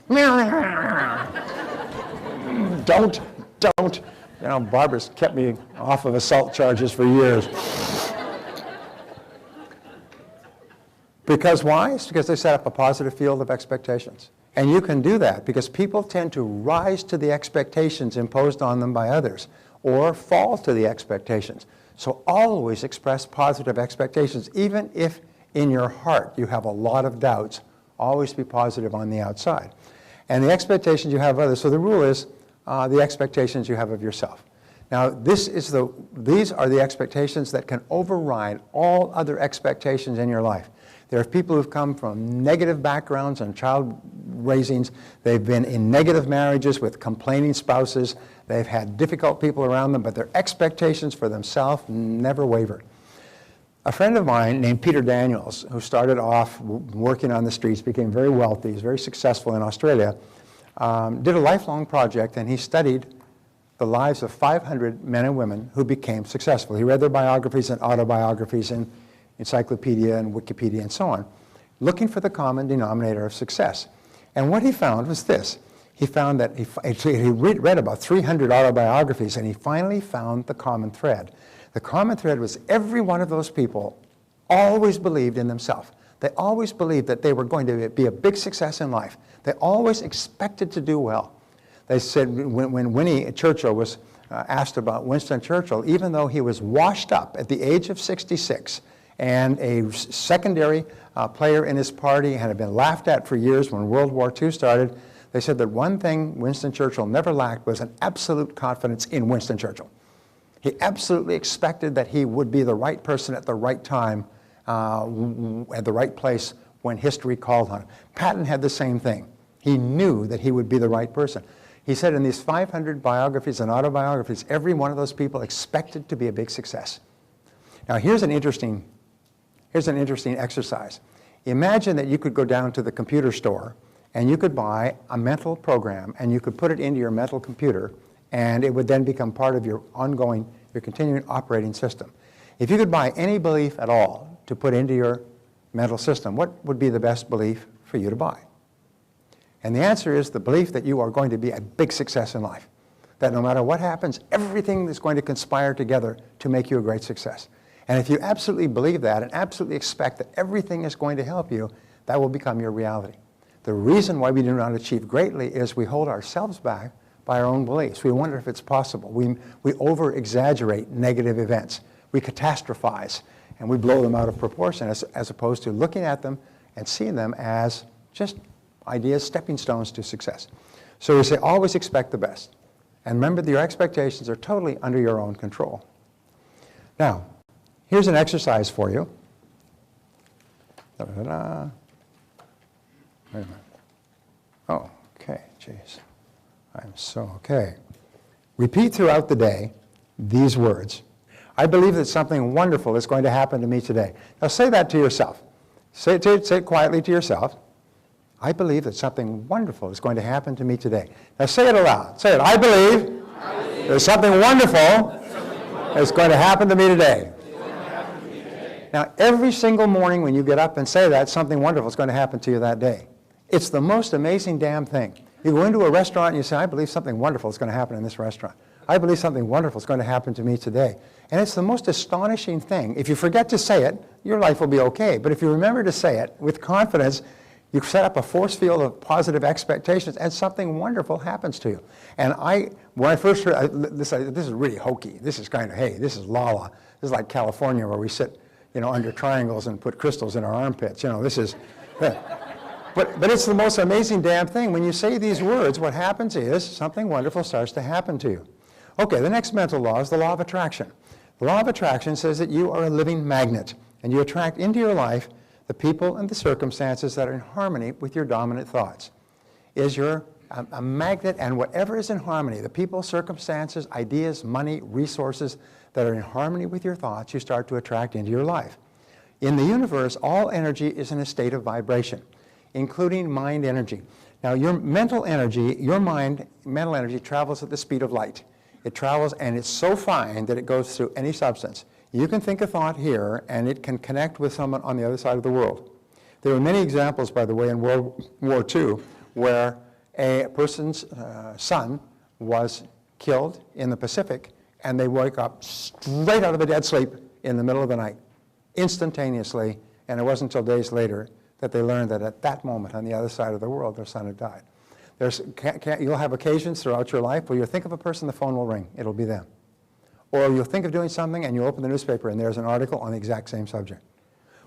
Don't. You know, Barbara's kept me off of assault charges for years. Because why? It's because they set up a positive field of expectations. And you can do that because people tend to rise to the expectations imposed on them by others or fall to the expectations. So always express positive expectations. Even if in your heart you have a lot of doubts, always be positive on the outside. And the expectations you have of others, so the rule is the expectations you have of yourself. Now, these are the expectations that can override all other expectations in your life. There are people who've come from negative backgrounds and child raisings. They've been in negative marriages with complaining spouses. They've had difficult people around them, but their expectations for themselves never wavered. A friend of mine named Peter Daniels, who started off working on the streets, became very wealthy, he's very successful in Australia, did a lifelong project, and he studied the lives of 500 men and women who became successful. He read their biographies and autobiographies and encyclopedia and Wikipedia and so on, looking for the common denominator of success. And what he found was this. He found that he read about 300 autobiographies, and he finally found the common thread. The common thread was every one of those people always believed in themselves. They always believed that they were going to be a big success in life. They always expected to do well. They said when Winnie Churchill was asked about Winston Churchill, even though he was washed up at the age of 66, and a secondary player in his party and had been laughed at for years when World War II started, they said that one thing Winston Churchill never lacked was an absolute confidence in Winston Churchill. He absolutely expected that he would be the right person at the right time, at the right place when history called on him. Patton had the same thing. He knew that he would be the right person. He said in these 500 biographies and autobiographies, every one of those people expected to be a big success. Now here's an interesting exercise. Imagine that you could go down to the computer store and you could buy a mental program and you could put it into your mental computer, and it would then become part of your continuing operating system. If you could buy any belief at all to put into your mental system, what would be the best belief for you to buy? And the answer is the belief that you are going to be a big success in life. That no matter what happens, everything is going to conspire together to make you a great success. And if you absolutely believe that and absolutely expect that everything is going to help you, that will become your reality. The reason why we do not achieve greatly is we hold ourselves back by our own beliefs. We wonder if it's possible. We over-exaggerate negative events. we catastrophize and we blow them out of proportion as opposed to looking at them and seeing them as just ideas, stepping stones to success. So we say always expect the best. And remember that your expectations are totally under your own control. Now, here's an exercise for you. Da-da-da-da. Wait a minute. Oh, okay, jeez. I'm so okay. Repeat throughout the day these words. I believe that something wonderful is going to happen to me today. Now say that to yourself. Say it quietly to yourself. I believe that something wonderful is going to happen to me today. Now say it aloud. Say it. I believe there's something wonderful that's going to happen to me today. Now every single morning when you get up and say that, something wonderful is going to happen to you that day. It's the most amazing damn thing. You go into a restaurant and you say, I believe something wonderful is going to happen in this restaurant. I believe something wonderful is going to happen to me today. And it's the most astonishing thing. If you forget to say it, your life will be okay. But if you remember to say it with confidence, you set up a force field of positive expectations and something wonderful happens to you. And when I first heard, this is really hokey. This is kind of, hey, this is la-la. This is like California where we sit, under triangles and put crystals in our armpits. This is, but it's the most amazing damn thing. When you say these words, what happens is something wonderful starts to happen to you. Okay, the next mental law is the law of attraction. The law of attraction says that you are a living magnet, and you attract into your life the people and the circumstances that are in harmony with your dominant thoughts. You're a magnet, and whatever is in harmony, the people, circumstances, ideas, money, resources that are in harmony with your thoughts, you start to attract into your life. In the universe, all energy is in a state of vibration, including mind energy. Now, your mental energy, mental energy travels at the speed of light. It travels, and it's so fine that it goes through any substance. You can think a thought here, and it can connect with someone on the other side of the world. There were many examples, by the way, in World War II, where a person's son was killed in the Pacific, and they woke up straight out of a dead sleep in the middle of the night, instantaneously, and it wasn't until days later that they learned that at that moment on the other side of the world, their son had died. You'll have occasions throughout your life where you'll think of a person, the phone will ring. It'll be them. Or you'll think of doing something and you open the newspaper and there's an article on the exact same subject.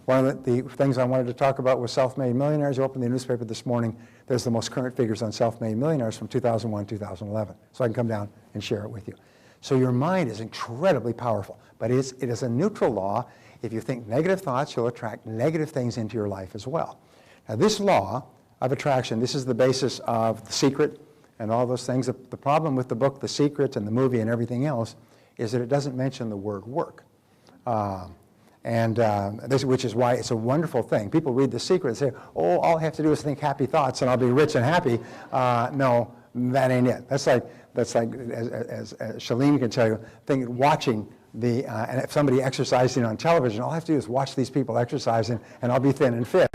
One of the things I wanted to talk about was self-made millionaires. You open the newspaper this morning, there's the most current figures on self-made millionaires from 2001, 2011. So I can come down and share it with you. So your mind is incredibly powerful, but it is a neutral law. If you think negative thoughts, you'll attract negative things into your life as well. Now this law of attraction, this is the basis of The Secret and all those things. The problem with the book, The Secret, and the movie and everything else is that it doesn't mention the word work. Which is why it's a wonderful thing. People read The Secret and say, oh, all I have to do is think happy thoughts and I'll be rich and happy. No, that ain't it. That's like as Shalene can tell you, watching and if somebody exercising on television, all I have to do is watch these people exercising and I'll be thin and fit.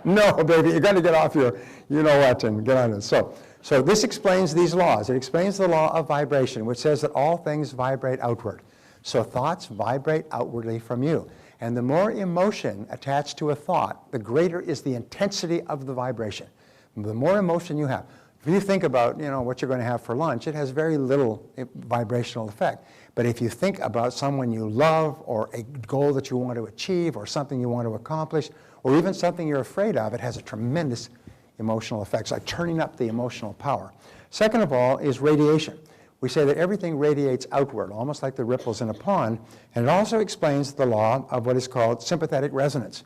No, baby, you're going to get off your you-know-what and get on it. So this explains these laws. It explains the law of vibration, which says that all things vibrate outward. So thoughts vibrate outwardly from you. And the more emotion attached to a thought, the greater is the intensity of the vibration. The more emotion you have. If you think about what you're going to have for lunch, it has very little vibrational effect. But if you think about someone you love or a goal that you want to achieve or something you want to accomplish or even something you're afraid of, it has a tremendous emotional effect. It's like turning up the emotional power. Second of all is radiation. We say that everything radiates outward, almost like the ripples in a pond, and it also explains the law of what is called sympathetic resonance.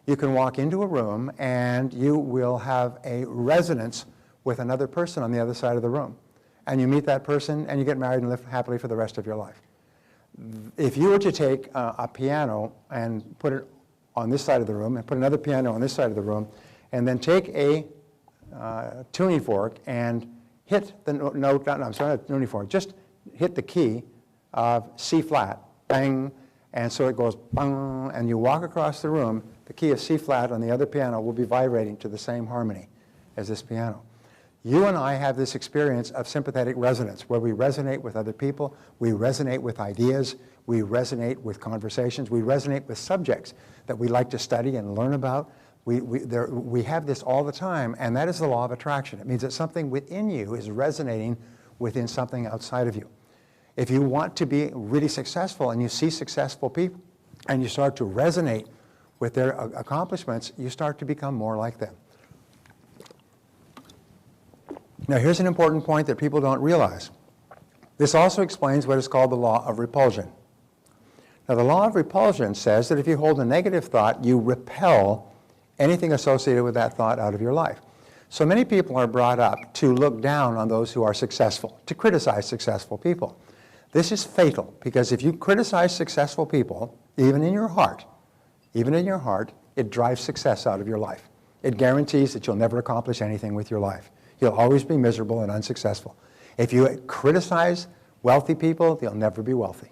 You can walk into a room and you will have a resonance with another person on the other side of the room. And you meet that person and you get married and live happily for the rest of your life. If you were to take a piano and put it on this side of the room and put another piano on this side of the room and then take a tuning fork and hit the note, not tuning fork, just hit the key of C flat, bang, and so it goes bang, and you walk across the room, the key of C flat on the other piano will be vibrating to the same harmony as this piano. You and I have this experience of sympathetic resonance where we resonate with other people, we resonate with ideas, we resonate with conversations, we resonate with subjects that we like to study and learn about. We have this all the time, and that is the law of attraction. It means that something within you is resonating within something outside of you. If you want to be really successful and you see successful people and you start to resonate with their accomplishments, you start to become more like them. Now, here's an important point that people don't realize. This also explains what is called the law of repulsion. Now, the law of repulsion says that if you hold a negative thought, you repel anything associated with that thought out of your life. So many people are brought up to look down on those who are successful, to criticize successful people. This is fatal, because if you criticize successful people, even in your heart, it drives success out of your life. It guarantees that you'll never accomplish anything with your life. You'll always be miserable and unsuccessful. If you criticize wealthy people, they'll never be wealthy.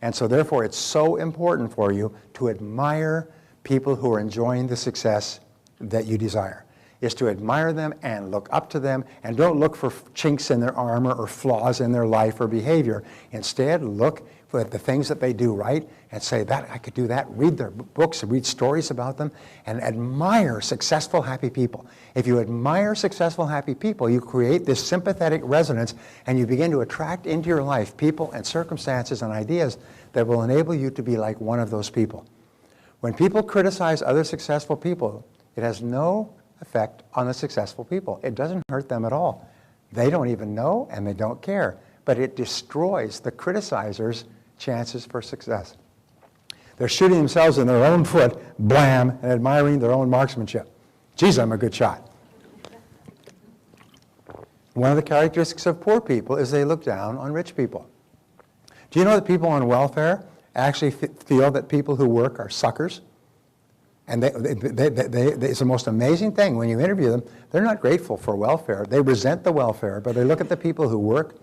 And so therefore, it's so important for you to admire people who are enjoying the success that you desire. Is to admire them and look up to them, and don't look for chinks in their armor or flaws in their life or behavior. Instead, look at the things that they do right and say, that I could do that. Read their books, read stories about them, and admire successful, happy people. If you admire successful, happy people, you create this sympathetic resonance, and you begin to attract into your life people and circumstances and ideas that will enable you to be like one of those people. When people criticize other successful people, it has no effect on the successful people. It doesn't hurt them at all. They don't even know, and they don't care. But it destroys the criticizer's chances for success. They're shooting themselves in their own foot, blam, and admiring their own marksmanship. Geez, I'm a good shot. One of the characteristics of poor people is they look down on rich people. Do you know that people on welfare actually feel that people who work are suckers? And it's the most amazing thing. When you interview them, they're not grateful for welfare. They resent the welfare, but they look at the people who work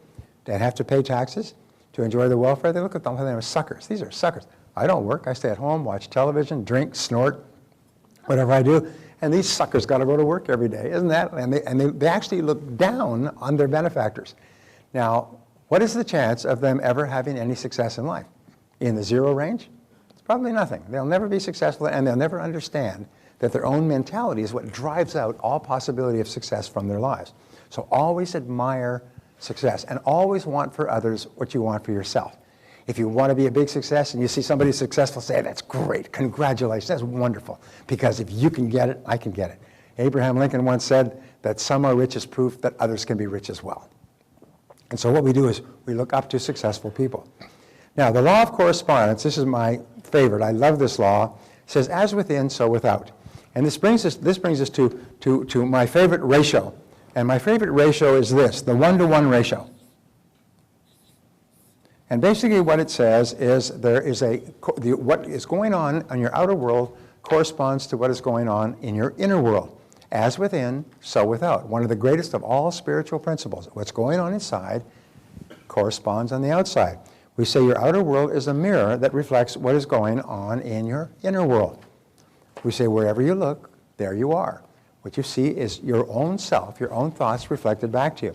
and have to pay taxes to enjoy the welfare. They look at them as suckers. These are suckers. I don't work. I stay at home, watch television, drink, snort, whatever I do. And these suckers got to go to work every day, isn't that? And they actually look down on their benefactors. Now, what is the chance of them ever having any success in life? In the zero range? Probably nothing. They'll never be successful, and they'll never understand that their own mentality is what drives out all possibility of success from their lives. So always admire success, and always want for others what you want for yourself. If you want to be a big success and you see somebody successful, say, that's great, congratulations, that's wonderful, because if you can get it, I can get it. Abraham Lincoln once said that some are rich as proof that others can be rich as well. And so what we do is we look up to successful people. Now, the law of correspondence, this is my favorite. I love this law. It says, as within, so without. And this brings us to my favorite ratio. And my favorite ratio is this, the 1-to-1 ratio. And basically what it says is what is going on in your outer world corresponds to what is going on in your inner world. As within, so without. One of the greatest of all spiritual principles. What's going on inside corresponds on the outside. We say your outer world is a mirror that reflects what is going on in your inner world. We say wherever you look, there you are. What you see is your own self, your own thoughts reflected back to you.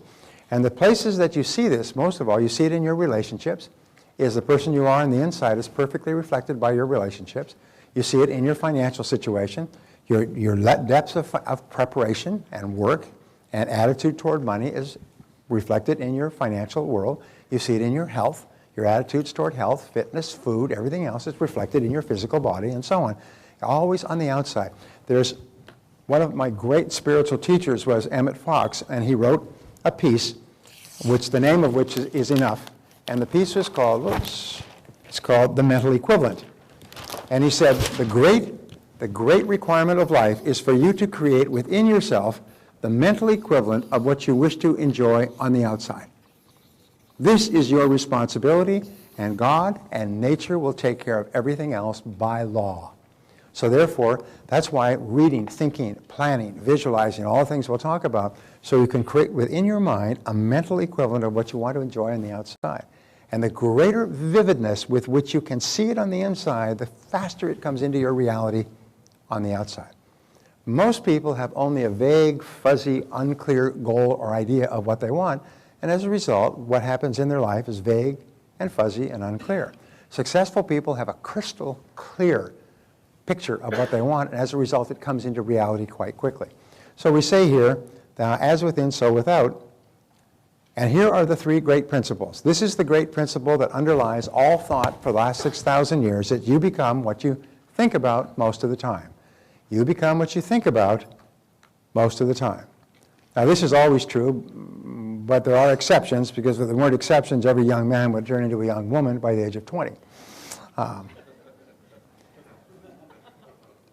And the places that you see this, most of all, you see it in your relationships. Is the person you are on the inside is perfectly reflected by your relationships. You see it in your financial situation. Your depths of preparation and work and attitude toward money is reflected in your financial world. You see it in your health. Your attitudes toward health, fitness, food, everything else is reflected in your physical body and so on. Always on the outside. There's one of my great spiritual teachers was Emmett Fox, and he wrote a piece, which the name of which is Enough. And the piece is called, it's called The Mental Equivalent. And he said, the great requirement of life is for you to create within yourself the mental equivalent of what you wish to enjoy on the outside. This is your responsibility, and God and nature will take care of everything else by law. So therefore, that's why reading, thinking, planning, visualizing, all the things we'll talk about, so you can create within your mind a mental equivalent of what you want to enjoy on the outside. And the greater vividness with which you can see it on the inside, the faster it comes into your reality on the outside. Most people have only a vague, fuzzy, unclear goal or idea of what they want, and as a result, what happens in their life is vague and fuzzy and unclear. Successful people have a crystal clear picture of what they want, and as a result, it comes into reality quite quickly. So we say here, as within, so without. And here are the three great principles. This is the great principle that underlies all thought for the last 6,000 years, that you become what you think about most of the time. You become what you think about most of the time. Now, this is always true, but there are exceptions, because if there weren't exceptions, every young man would turn into a young woman by the age of 20.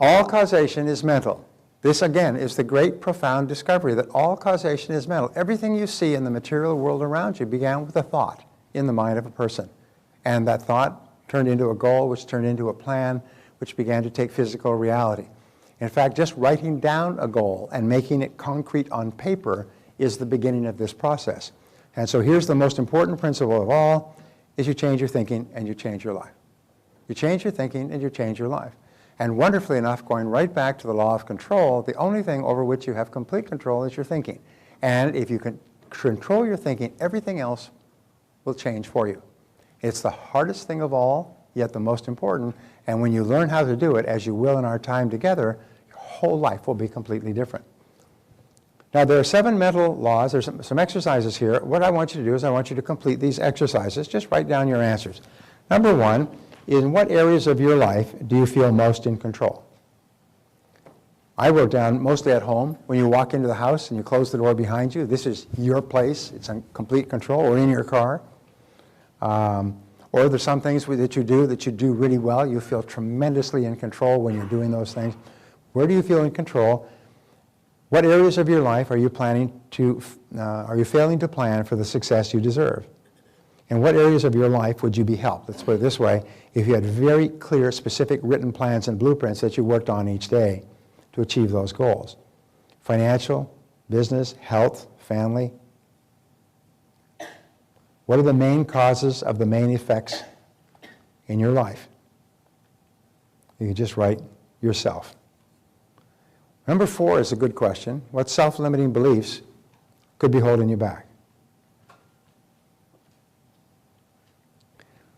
All causation is mental. This, again, is the great, profound discovery that all causation is mental. Everything you see in the material world around you began with a thought in the mind of a person. And that thought turned into a goal, which turned into a plan, which began to take physical reality. In fact, just writing down a goal and making it concrete on paper is the beginning of this process. And so here's the most important principle of all, is you change your thinking and you change your life. You change your thinking and you change your life. And wonderfully enough, going right back to the law of control, the only thing over which you have complete control is your thinking. And if you can control your thinking, everything else will change for you. It's the hardest thing of all, yet the most important. And when you learn how to do it, as you will in our time together, your whole life will be completely different. Now, there are 7 mental laws. There's some exercises here. What I want you to do is I want you to complete these exercises. Just write down your answers. Number 1, in what areas of your life do you feel most in control? I wrote down mostly at home. When you walk into the house and you close the door behind you, this is your place. It's in complete control, or in your car. Or there's some things that you do really well. You feel tremendously in control when you're doing those things. Where do you feel in control? What areas of your life are you failing to plan for the success you deserve? In what areas of your life would you be helped? Let's put it this way. If you had very clear, specific written plans and blueprints that you worked on each day to achieve those goals. Financial, business, health, family. What are the main causes of the main effects in your life? You can just write yourself. Number 4 is a good question. What self-limiting beliefs could be holding you back?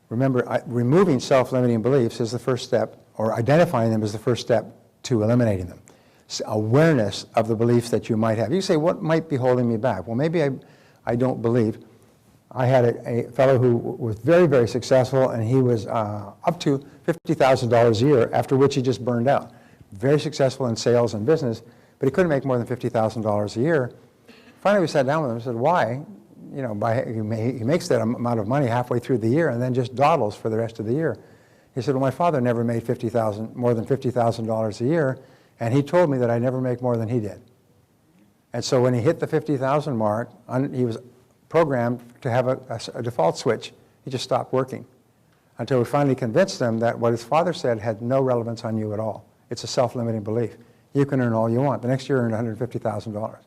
Remember, removing self-limiting beliefs is the first step, or identifying them is the first step to eliminating them. Awareness of the beliefs that you might have. You say, what might be holding me back? Well, maybe I don't believe. I had a fellow who was very, very successful, and he was up to $50,000 a year, after which he just burned out. Very successful in sales and business, but he couldn't make more than $50,000 a year. Finally, we sat down with him and said, why? You know, he makes that amount of money halfway through the year and then just dawdles for the rest of the year. He said, well, my father never made more than $50,000 a year, and he told me that I never make more than he did. And so when he hit the 50,000 mark, he was programmed to have a default switch. He just stopped working until we finally convinced him that what his father said had no relevance on you at all. It's a self-limiting belief. You can earn all you want. The next year, earn $150,000.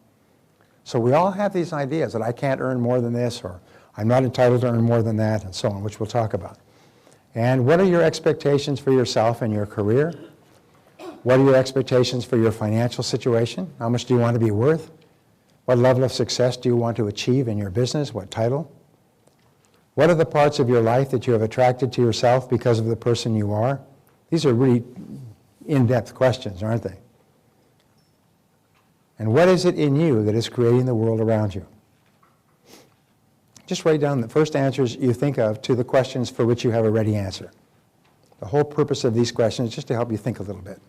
So we all have these ideas that I can't earn more than this, or I'm not entitled to earn more than that, and so on, which we'll talk about. And what are your expectations for yourself and your career? What are your expectations for your financial situation? How much do you want to be worth? What level of success do you want to achieve in your business? What title? What are the parts of your life that you have attracted to yourself because of the person you are? These are really in-depth questions, aren't they? And what is it in you that is creating the world around you? Just write down the first answers you think of to the questions for which you have a ready answer. The whole purpose of these questions is just to help you think a little bit.